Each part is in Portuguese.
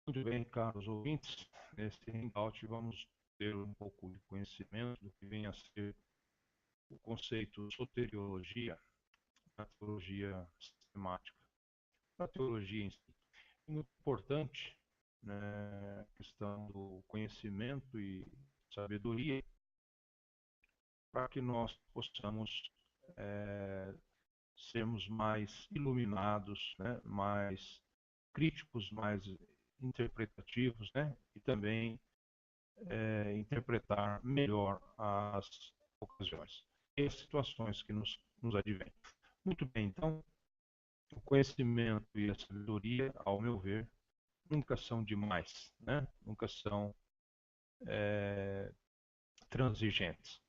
Muito bem, caros ouvintes, nesse hangout vamos ter um pouco de conhecimento do que vem a ser o conceito soteriologia, a teologia sistemática, a teologia em si. É muito importante, né, a questão do conhecimento e sabedoria para que nós possamos sermos mais iluminados, né, mais críticos, mais interpretativos, né, e também interpretar melhor as ocasiões e as situações que nos advêm. Muito bem, então, o conhecimento e a sabedoria, ao meu ver, nunca são demais, né? Nunca são transigentes.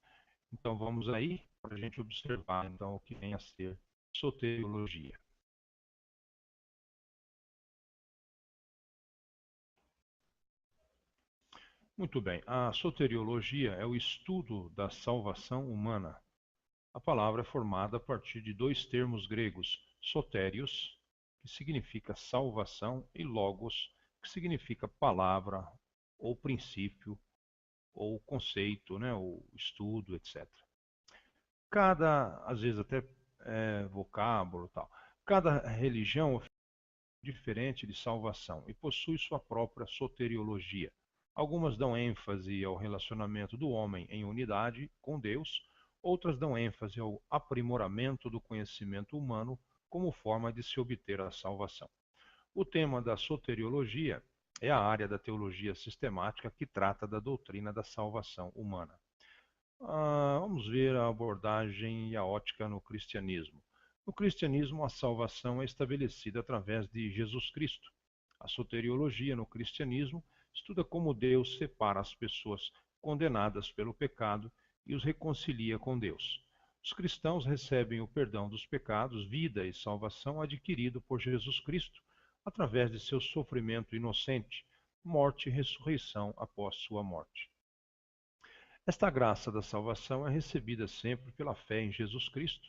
Então, vamos aí para a gente observar então o que vem a ser soteriologia. Muito bem, a soteriologia é o estudo da salvação humana. A palavra é formada a partir de dois termos gregos, sotérios, que significa salvação, e logos, que significa palavra, ou princípio, ou conceito, né, ou estudo, etc. Cada, às vezes até vocábulo, tal. Cada religião é diferente de salvação e possui sua própria soteriologia. Algumas dão ênfase ao relacionamento do homem em unidade com Deus, outras dão ênfase ao aprimoramento do conhecimento humano como forma de se obter a salvação. O tema da soteriologia é a área da teologia sistemática que trata da doutrina da salvação humana. Vamos ver a abordagem e a ótica no cristianismo. No cristianismo, a salvação é estabelecida através de Jesus Cristo. A soteriologia no cristianismo estuda como Deus separa as pessoas condenadas pelo pecado e os reconcilia com Deus. Os cristãos recebem o perdão dos pecados, vida e salvação adquirido por Jesus Cristo através de seu sofrimento inocente, morte e ressurreição após sua morte. Esta graça da salvação é recebida sempre pela fé em Jesus Cristo,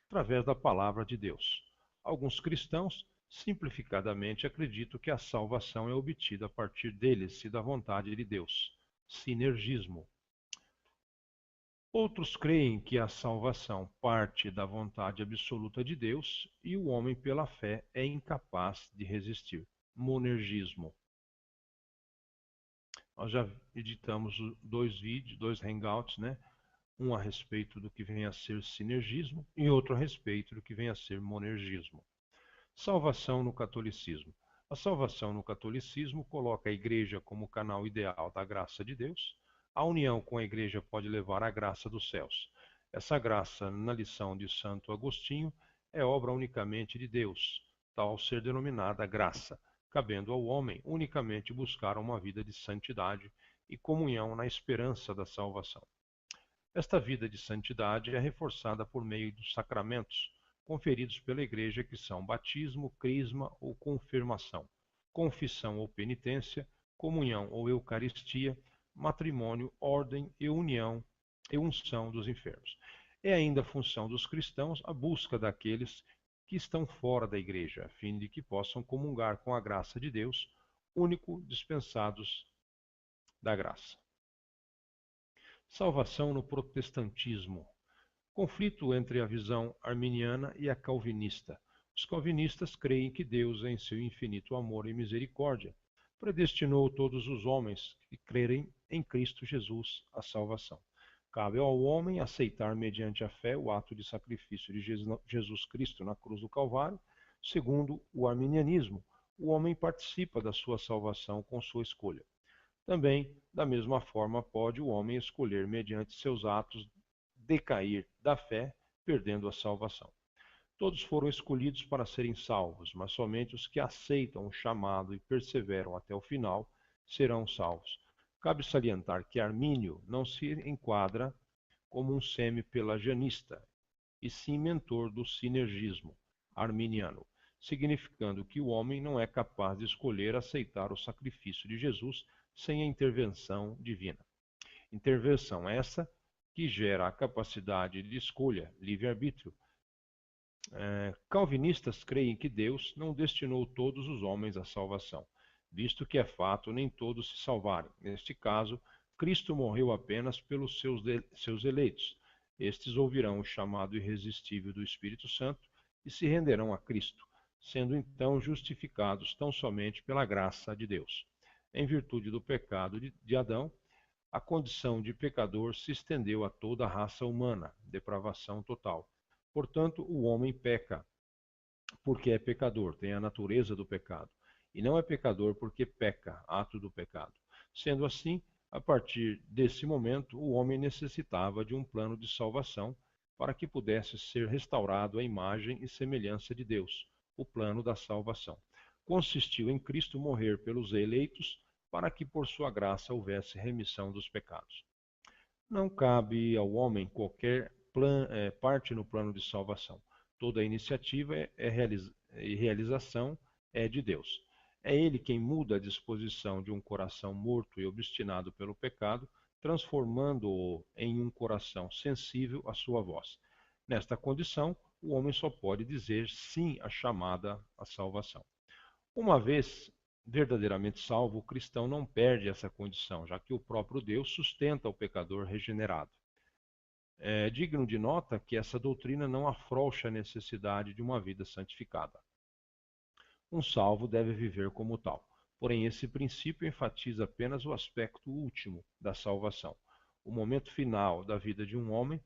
através da palavra de Deus. Alguns cristãos, simplificadamente, acreditam que a salvação é obtida a partir deles e da vontade de Deus. Sinergismo. Outros creem que a salvação parte da vontade absoluta de Deus e o homem, pela fé, é incapaz de resistir. Monergismo. Nós já editamos dois vídeos, dois hangouts, né? Um a respeito do que vem a ser sinergismo e outro a respeito do que vem a ser monergismo. Salvação no catolicismo. A salvação no catolicismo coloca a Igreja como canal ideal da graça de Deus. A união com a Igreja pode levar à graça dos céus. Essa graça, na lição de Santo Agostinho, é obra unicamente de Deus, tal ser denominada graça, cabendo ao homem unicamente buscar uma vida de santidade e comunhão na esperança da salvação. Esta vida de santidade é reforçada por meio dos sacramentos conferidos pela Igreja, que são batismo, crisma ou confirmação, confissão ou penitência, comunhão ou eucaristia, matrimônio, ordem e união e unção dos enfermos. É ainda função dos cristãos a busca daqueles que estão fora da Igreja, a fim de que possam comungar com a graça de Deus, único dispensados da graça. Salvação no protestantismo. Conflito entre a visão arminiana e a calvinista. Os calvinistas creem que Deus, em seu infinito amor e misericórdia, predestinou todos os homens que crerem em Cristo Jesus à salvação. Cabe ao homem aceitar mediante a fé o ato de sacrifício de Jesus Cristo na cruz do Calvário. Segundo o arminianismo, o homem participa da sua salvação com sua escolha. Também, da mesma forma, pode o homem escolher, mediante seus atos, decair da fé, perdendo a salvação. Todos foram escolhidos para serem salvos, mas somente os que aceitam o chamado e perseveram até o final serão salvos. Cabe salientar que Armínio não se enquadra como um semi-pelagianista, e sim mentor do sinergismo arminiano, significando que o homem não é capaz de escolher aceitar o sacrifício de Jesus sem a intervenção divina. Intervenção essa que gera a capacidade de escolha, livre-arbítrio. Calvinistas creem que Deus não destinou todos os homens à salvação. visto que é fato nem todos se salvarem. Neste caso, Cristo morreu apenas pelos seus eleitos. Estes ouvirão o chamado irresistível do Espírito Santo e se renderão a Cristo, sendo então justificados tão somente pela graça de Deus. Em virtude do pecado de Adão, a condição de pecador se estendeu a toda a raça humana, depravação total. Portanto, o homem peca, porque é pecador, tem a natureza do pecado, e não é pecador porque peca, ato do pecado. Sendo assim, a partir desse momento, o homem necessitava de um plano de salvação para que pudesse ser restaurado à imagem e semelhança de Deus, o plano da salvação. Consistiu em Cristo morrer pelos eleitos para que por sua graça houvesse remissão dos pecados. Não cabe ao homem qualquer parte no plano de salvação. Toda a iniciativa e realização é de Deus. É Ele quem muda a disposição de um coração morto e obstinado pelo pecado, transformando-o em um coração sensível à sua voz. Nesta condição, o homem só pode dizer sim à chamada à salvação. Uma vez verdadeiramente salvo, o cristão não perde essa condição, já que o próprio Deus sustenta o pecador regenerado. É digno de nota que essa doutrina não afrouxa a necessidade de uma vida santificada. Um salvo deve viver como tal. Porém, esse princípio enfatiza apenas o aspecto último da salvação, o momento final da vida de um homem,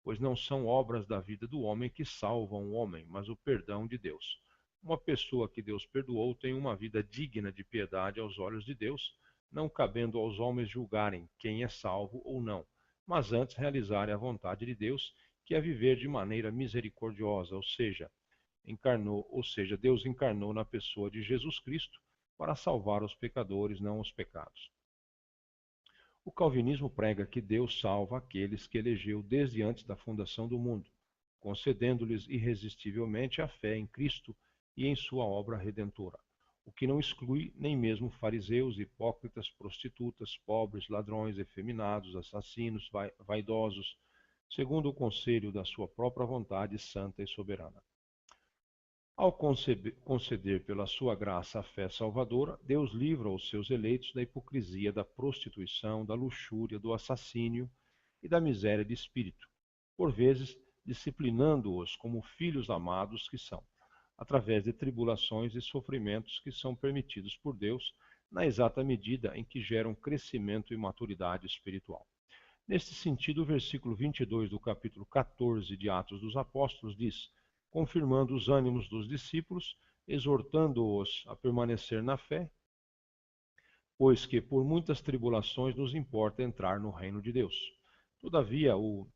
pois não são obras da vida do homem que salvam o homem, mas o perdão de Deus. Uma pessoa que Deus perdoou tem uma vida digna de piedade aos olhos de Deus, não cabendo aos homens julgarem quem é salvo ou não, mas antes realizarem a vontade de Deus, que é viver de maneira misericordiosa, ou seja, Deus encarnou na pessoa de Jesus Cristo para salvar os pecadores, não os pecados. O calvinismo prega que Deus salva aqueles que elegeu desde antes da fundação do mundo, concedendo-lhes irresistivelmente a fé em Cristo e em sua obra redentora, o que não exclui nem mesmo fariseus, hipócritas, prostitutas, pobres, ladrões, efeminados, assassinos, vaidosos, segundo o conselho da sua própria vontade santa e soberana. Ao conceder pela sua graça a fé salvadora, Deus livra os seus eleitos da hipocrisia, da prostituição, da luxúria, do assassínio e da miséria de espírito, por vezes disciplinando-os como filhos amados que são, através de tribulações e sofrimentos que são permitidos por Deus, na exata medida em que geram crescimento e maturidade espiritual. Neste sentido, o versículo 22 do capítulo 14 de Atos dos Apóstolos diz: confirmando os ânimos dos discípulos, exortando-os a permanecer na fé, pois que por muitas tribulações nos importa entrar no reino de Deus. Todavia, o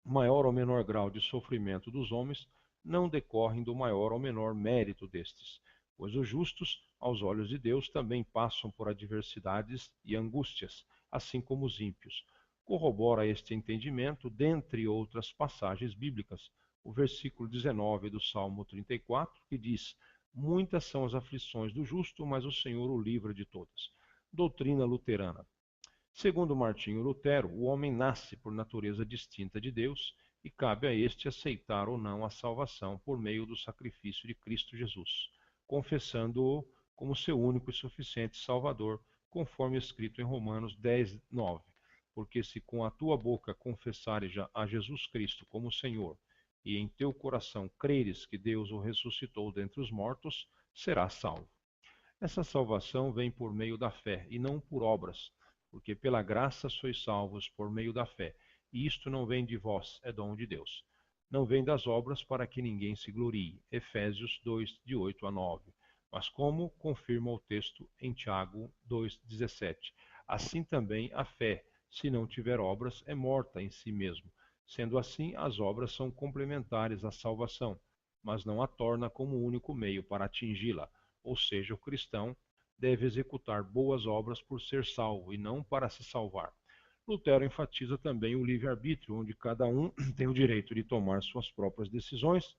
maior ou menor grau de sofrimento dos homens não decorrem do maior ou menor mérito destes, pois os justos, aos olhos de Deus, também passam por adversidades e angústias, assim como os ímpios. Corrobora este entendimento, dentre outras passagens bíblicas, o versículo 19 do Salmo 34, que diz: muitas são as aflições do justo, mas o Senhor o livra de todas. Doutrina luterana. Segundo Martinho Lutero, o homem nasce por natureza distinta de Deus e cabe a este aceitar ou não a salvação por meio do sacrifício de Cristo Jesus, confessando-o como seu único e suficiente Salvador, conforme escrito em Romanos 10, 9. Porque se com a tua boca confessares a Jesus Cristo como Senhor, e em teu coração creres que Deus o ressuscitou dentre os mortos, serás salvo. Essa salvação vem por meio da fé, e não por obras, porque pela graça sois salvos por meio da fé, e isto não vem de vós, é dom de Deus. Não vem das obras para que ninguém se glorie. Efésios 2, de 8 a 9. Mas como confirma o texto em Tiago 2,17, assim também a fé, se não tiver obras, é morta em si mesmo. Sendo assim, as obras são complementares à salvação, mas não a torna como o único meio para atingi-la. Ou seja, o cristão deve executar boas obras por ser salvo e não para se salvar. Lutero enfatiza também o livre-arbítrio, onde cada um tem o direito de tomar suas próprias decisões,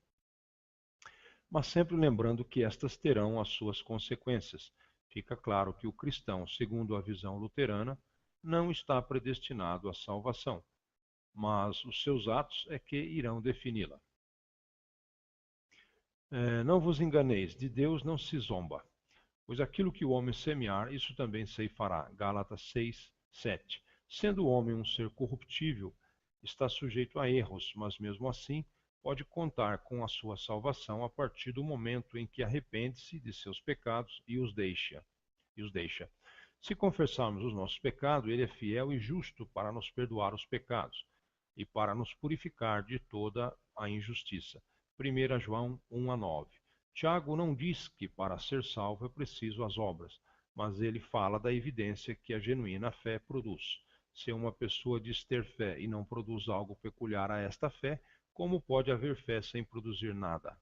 mas sempre lembrando que estas terão as suas consequências. Fica claro que o cristão, segundo a visão luterana, não está predestinado à salvação, mas os seus atos é que irão defini-la. Não vos enganeis, de Deus não se zomba, Pois aquilo que o homem semear, isso também ceifará. Gálatas 6, 7. Sendo o homem um ser corruptível, está sujeito a erros, mas mesmo assim pode contar com a sua salvação a partir do momento em que arrepende-se de seus pecados e os deixa. Se confessarmos os nossos pecados, ele é fiel e justo para nos perdoar os pecados e para nos purificar de toda a injustiça. 1 João 1 a 9. Tiago não diz que para ser salvo é preciso as obras, mas ele fala da evidência que a genuína fé produz. Se uma pessoa diz ter fé e não produz algo peculiar a esta fé, como pode haver fé sem produzir nada?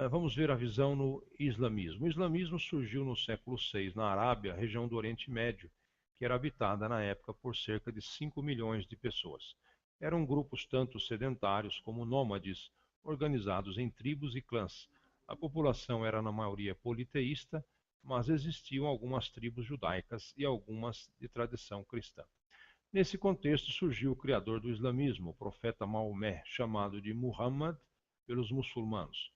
Vamos ver a visão no islamismo. O islamismo surgiu no século VI na Arábia, região do Oriente Médio, que era habitada na época por cerca de 5 milhões de pessoas. Eram grupos tanto sedentários como nômades, organizados em tribos e clãs. A população era na maioria politeísta, mas existiam algumas tribos judaicas e algumas de tradição cristã. Nesse contexto surgiu o criador do islamismo, o profeta Maomé, chamado de Muhammad pelos muçulmanos.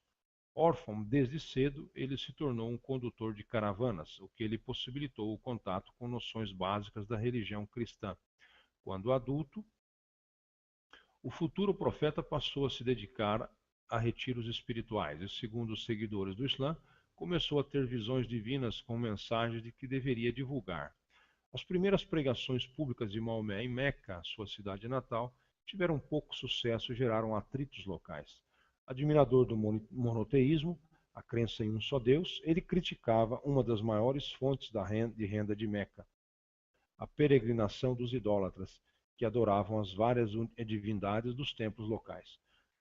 Órfão desde cedo, ele se tornou um condutor de caravanas, o que lhe possibilitou o contato com noções básicas da religião cristã. Quando adulto, o futuro profeta passou a se dedicar a retiros espirituais e, segundo os seguidores do Islã, começou a ter visões divinas com mensagens de que deveria divulgar. As primeiras pregações públicas de Maomé em Meca, sua cidade natal, tiveram pouco sucesso e geraram atritos locais. Admirador do monoteísmo, a crença em um só Deus, ele criticava uma das maiores fontes de renda de Meca, a peregrinação dos idólatras, que adoravam as várias divindades dos templos locais.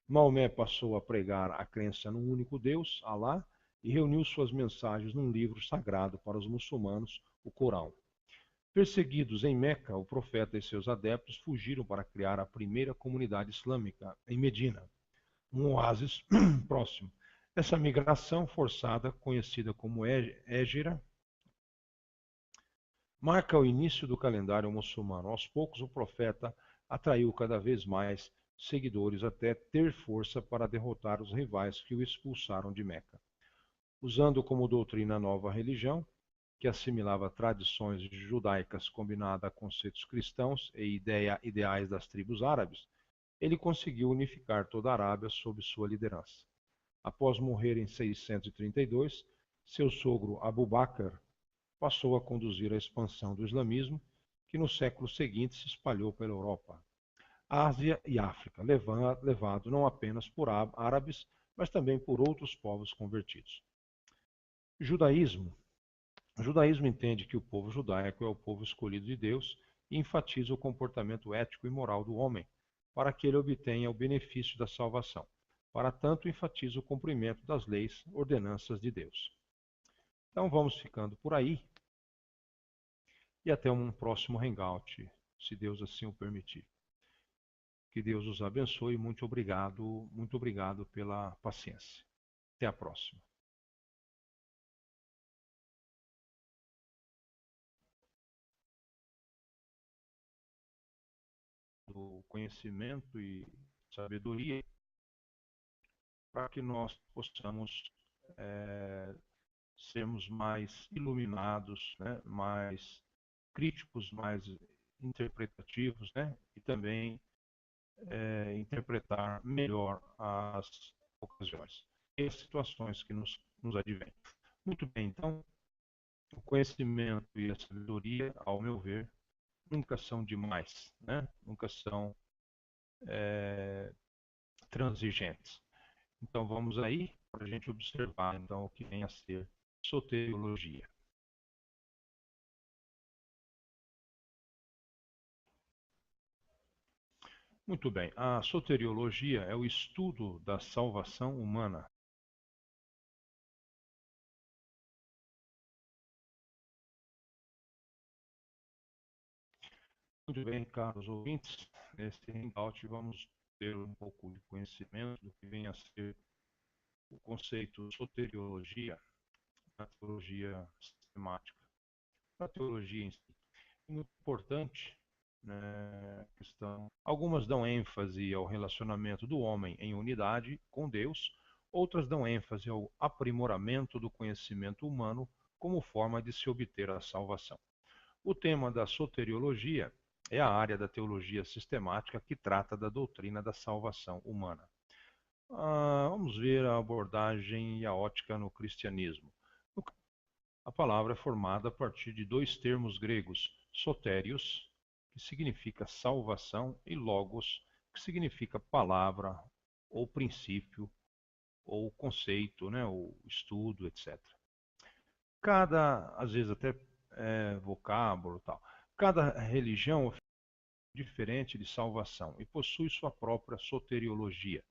Maomé passou a pregar a crença num único Deus, Alá, e reuniu suas mensagens num livro sagrado para os muçulmanos, o Corão. Perseguidos em Meca, o profeta e seus adeptos fugiram para criar a primeira comunidade islâmica em Medina, um oásis próximo. Essa migração forçada, conhecida como Hégira, marca o início do calendário muçulmano. Aos poucos, o profeta atraiu cada vez mais seguidores até ter força para derrotar os rivais que o expulsaram de Meca. Usando como doutrina a nova religião, que assimilava tradições judaicas combinadas a conceitos cristãos e ideais das tribos árabes, ele conseguiu unificar toda a Arábia sob sua liderança. Após morrer em 632, seu sogro Abu Bakr passou a conduzir a expansão do islamismo, que no século seguinte se espalhou pela Europa, Ásia e África, levado não apenas por árabes, mas também por outros povos convertidos. Judaísmo. O judaísmo entende que o povo judaico é o povo escolhido de Deus e enfatiza o comportamento ético e moral do homem, para que ele obtenha o benefício da salvação. Para tanto, enfatiza o cumprimento das leis, ordenanças de Deus. Então vamos ficando por aí e até um próximo hangout, se Deus assim o permitir. Que Deus os abençoe e muito obrigado pela paciência. Até a próxima. Do conhecimento e sabedoria para que nós possamos sermos mais iluminados, né, mais críticos, mais interpretativos, né, e também interpretar melhor as ocasiões e as situações que nos advêm. Muito bem, então, o conhecimento e a sabedoria, ao meu ver, nunca são demais, né? Nunca são transigentes. Então vamos aí para a gente observar então o que vem a ser soteriologia. Muito bem, a soteriologia é o estudo da salvação humana. Muito bem, caros ouvintes, neste hangout vamos ter um pouco de conhecimento do que vem a ser o conceito soteriologia, a teologia sistemática, a teologia em si. Muito importante, né, questão. Algumas dão ênfase ao relacionamento do homem em unidade com Deus, Outras dão ênfase ao aprimoramento do conhecimento humano como forma de se obter a salvação. O tema da soteriologia é a área da teologia sistemática que trata da doutrina da salvação humana. Vamos ver a abordagem e a ótica no cristianismo. A palavra é formada a partir de dois termos gregos, sotérios, que significa salvação, e logos, que significa palavra, ou princípio, ou conceito, né, ou estudo, etc. Às vezes até vocábulo e tal. Cada religião é diferente de salvação e possui sua própria soteriologia.